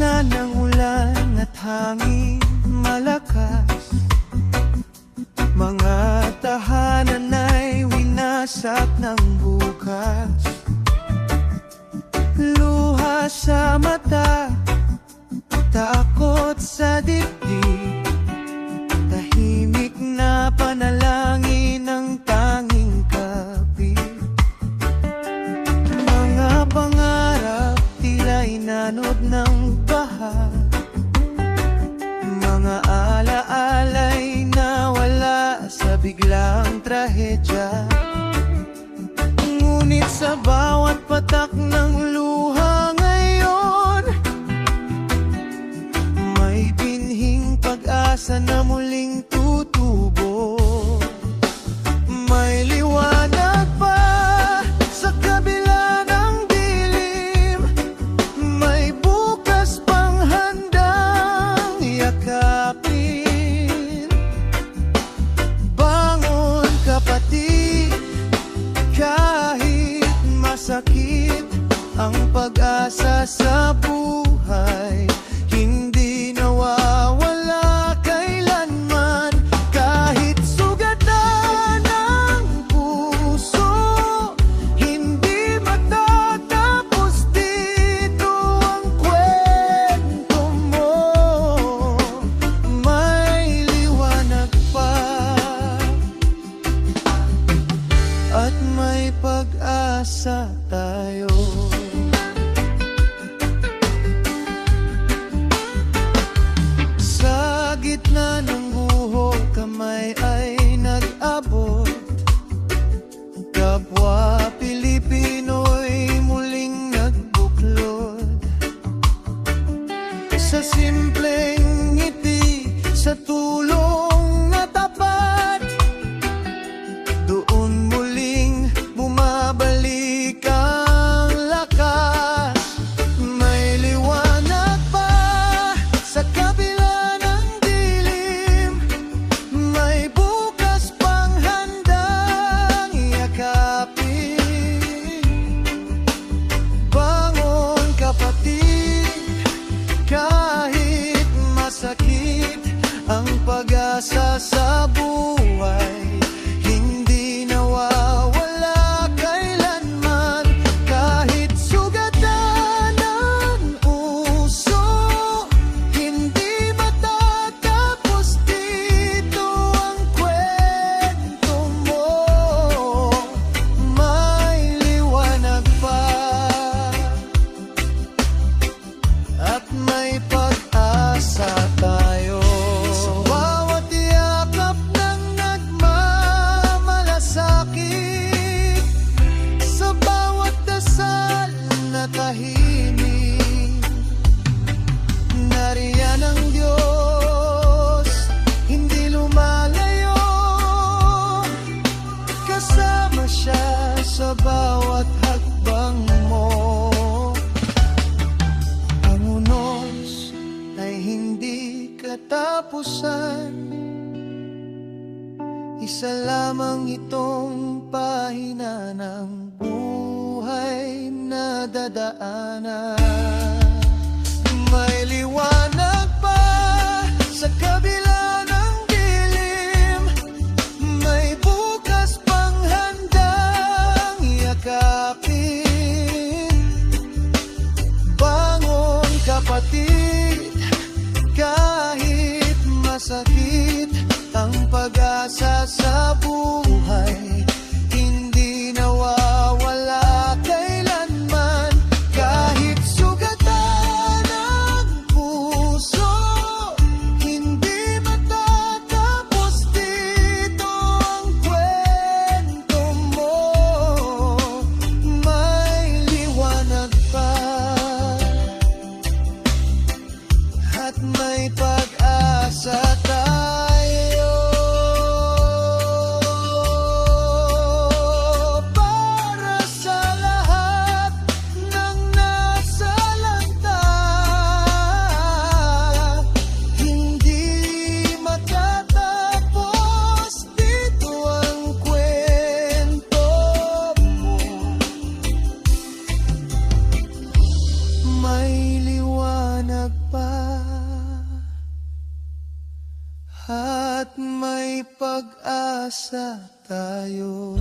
gitna ng ulan at hangin malakas, mga tahanan ay winasak ng bukas. Luha sa mata, takot sa dibdib, tahimik na panalangin ang tanging kapit. Mga pangarap tila inanod ng baha, mga alaala'y nawala sa biglang trahedya. Ngunit sa bawat patak ng luha ngayon, may binhing pag-asa na muling tutubo. May liwanag pa sa kabila ng dilim, may bukas pang handang yakapin. Bangon kapatid, kahit masakit ang pag-asa sa buhay, hindi nawawala kailanman. Kahit sugatan ng puso, hindi matatapos dito ang kwento mo. May liwanag pa at may pag-asa tayo. Sa gitna ng guho, kamay ay nag-abot. Kapwa Pilipino'y muling nagbuklod. Sa simpleng ngiti, sa tulong na tapat, doon muling bumabalik ang lakas. May liwanag pa sa kabila ng dilim, may bukas pang handang yakapin. Bangon kapatid, kahit masakit ang pag-asa sa buhay, hindi nawawala kailanman. Kahit sugatan ng puso, hindi matatapos dito ang kwento mo. May liwanag pa at may pag-asa tayo. Sa bawat yakap ng nagmamalasakit, sa bawat dasal na tahimik, nariyan ang Diyos, hindi lumalayo. Kasama siya sa bawat hakbang mo. Ang unos ay hindi katapusan, isa lamang itong pahina ng buhay na dadaanan. May liwanag pa sa kabila ng dilim, may bukas pang handang yakapin. Bangon kapatid, kahit masakit ang pag-asa sa buhay, hindi nawawala kailanman. Kahit sugatan ng puso, hindi matatapos dito ang kwento mo. May liwanag pa at may pag-asa tayo. Para sa lahat ng nasalanta, hindi matatapos dito ang kwento mo. May liwanag pag-asa tayo.